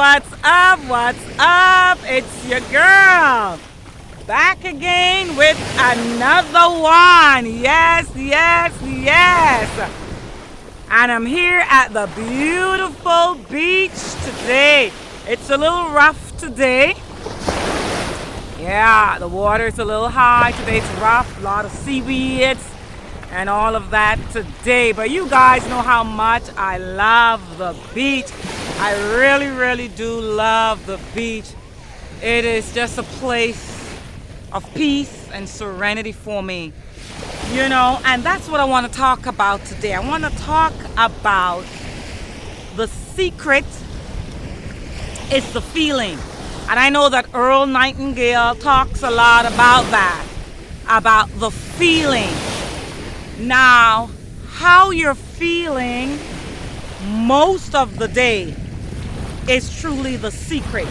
What's up? What's up? It's your girl. Back again with another one. Yes, yes, yes. And I'm here at the beautiful beach today. It's a little rough today. Yeah, the water's a little high. Today's rough. A lot of seaweeds and all of that today. But you guys know how much I love the beach. I really, really do love the beach. It is just a place of peace and serenity for me. You know, and that's what I want to talk about today. I want to talk about the secret is the feeling. And I know that Earl Nightingale talks a lot about that, about the feeling. Now, how you're feeling most of the day is truly the secret.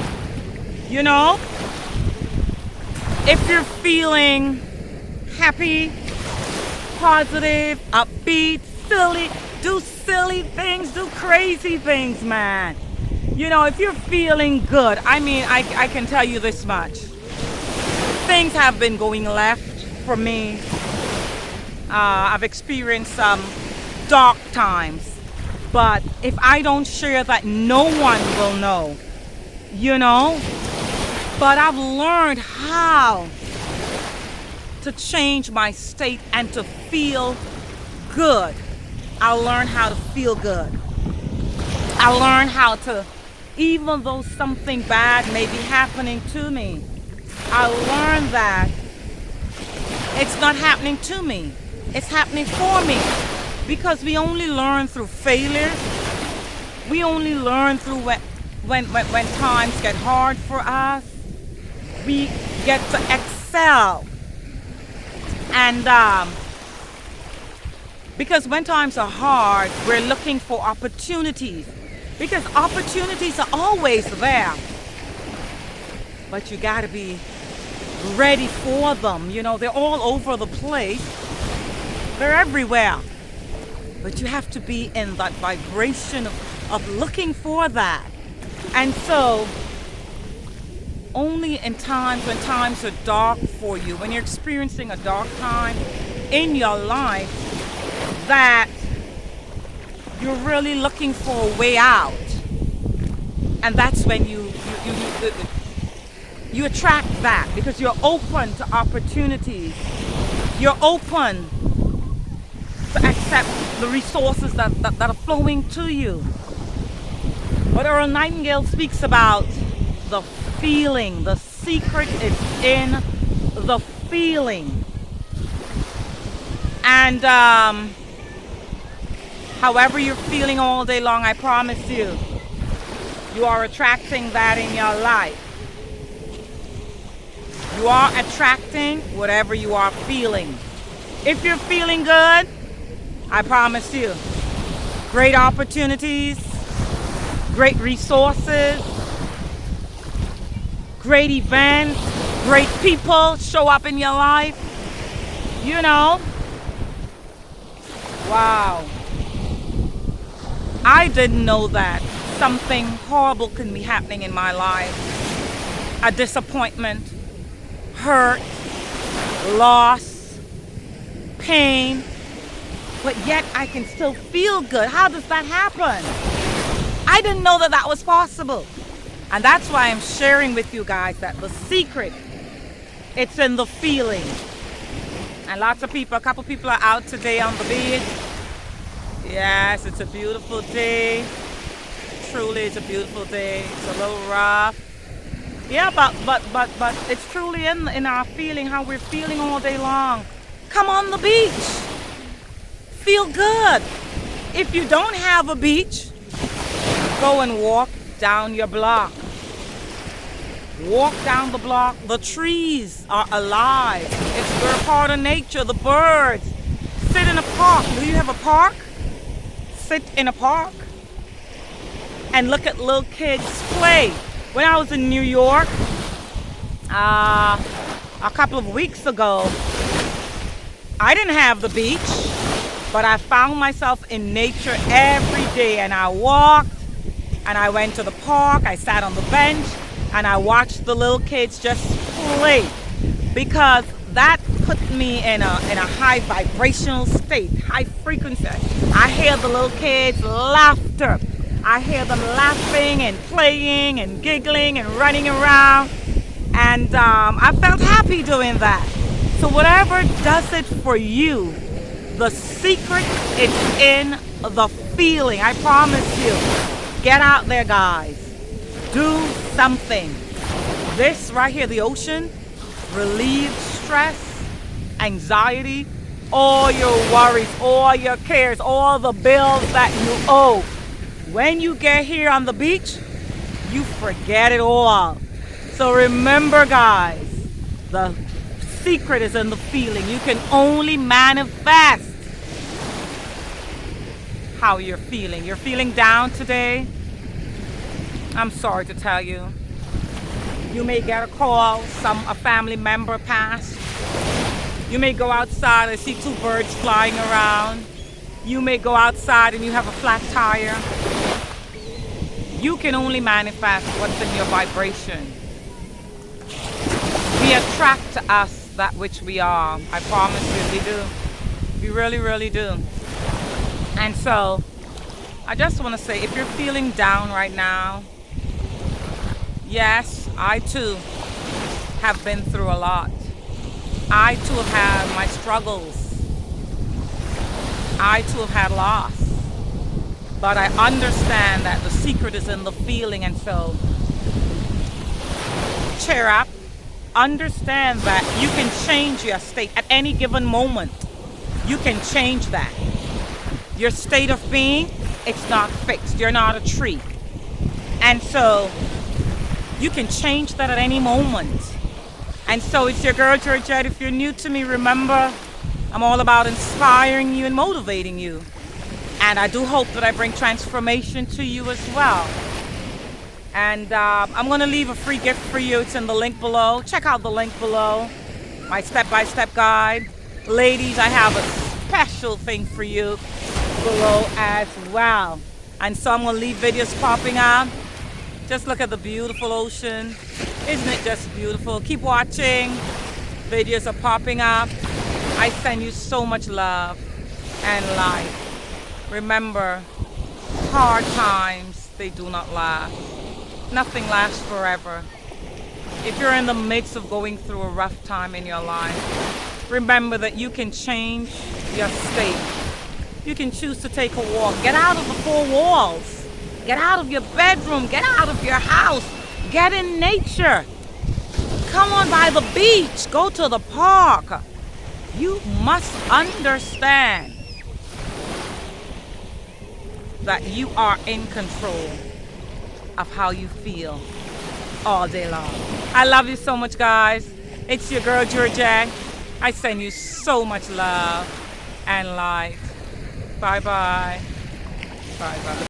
You know, if you're feeling happy, positive, upbeat, do silly things, do crazy things, man. You know, if you're feeling good, I mean, I can tell you this much. Things have been going left for me. I've experienced some dark times. But if I don't share that, no one will know. You know? But I've learned how to change my state and to feel good. I learned how to feel good. I learned how to, even though something bad may be happening to me, I learned that it's not happening to me. It's happening for me. Because we only learn through failure. We only learn through when times get hard for us. We get to excel. And because when times are hard, we're looking for opportunities. Because opportunities are always there. But you gotta be ready for them. You know, they're all over the place. They're everywhere. But you have to be in that vibration of looking for that. And so, only in times when times are dark for you, when you're experiencing a dark time in your life, that you're really looking for a way out. And that's when you attract that, because you're open to opportunities. You're open to accept the resources that are flowing to you. But Earl Nightingale speaks about the feeling. The secret is in the feeling. And however you're feeling all day long, I promise you, you are attracting that in your life. You are attracting whatever you are feeling. If you're feeling good, I promise you, great opportunities, great resources, great events, great people show up in your life. You know, wow. I didn't know that something horrible can be happening in my life. A disappointment, hurt, loss, pain. But yet I can still feel good. How does that happen? I didn't know that that was possible. And that's why I'm sharing with you guys that the secret, it's in the feeling. And lots of people, a couple people are out today on the beach. Yes, it's a beautiful day. Truly, it's a beautiful day. It's a little rough. Yeah, but it's truly in our feeling, how we're feeling all day long. Come on the beach. Feel good. If you don't have a beach, go and walk down your block. Walk down the block. The trees are alive. We're a part of nature. The birds. Sit in a park. Do you have a park? Sit in a park and look at little kids play. When I was in New York a couple of weeks ago, I didn't have the beach. But I found myself in nature every day, and I walked And I went to the park, I sat on the bench, and I watched the little kids just play, because that put me in a high vibrational state, high frequency. I hear the little kids' laughter. I hear them laughing and playing and giggling and running around. And I felt happy doing that. So whatever does it for you, the secret is in the feeling. I promise you. Get out there, guys. Do something. This right here, the ocean, relieves stress, anxiety, all your worries, all your cares, all the bills that you owe. When you get here on the beach, you forget it all. So remember, guys, the secret is in the feeling. You can only manifest how you're feeling. You're feeling down today? I'm sorry to tell you. You may get a call, a family member passed. You may go outside and see 2 birds flying around. You may go outside and you have a flat tire. You can only manifest what's in your vibration. We attract to us that which we are. I promise you, we do. We really, really do. And so, I just want to say, if you're feeling down right now, yes, I too have been through a lot. I too have had my struggles. I too have had loss. But I understand that the secret is in the feeling, and so cheer up. Understand that you can change your state at any given moment. You can change that. Your state of being, it's not fixed. You're not a tree. And so you can change that at any moment. And so it's your girl, Georgette. If you're new to me, remember, I'm all about inspiring you and motivating you. And I do hope that I bring transformation to you as well. And I'm going to leave a free gift for you. It's in the link below. Check out the link below. My step-by-step guide. Ladies, I have a special thing for you below as well. And so I'm going to leave videos popping up. Just look at the beautiful ocean. Isn't it just beautiful? Keep watching. Videos are popping up. I send you so much love and light. Remember, hard times, they do not last. Nothing lasts forever. If you're in the midst of going through a rough time in your life, remember that you can change your state. You can choose to take a walk. Get out of the 4 walls. Get out of your bedroom. Get out of your house. Get in nature. Come on by the beach. Go to the park. You must understand that you are in control of how you feel all day long. I love you so much, guys. It's your girl, Georgette. I send you so much love and light. Bye-bye. Bye-bye.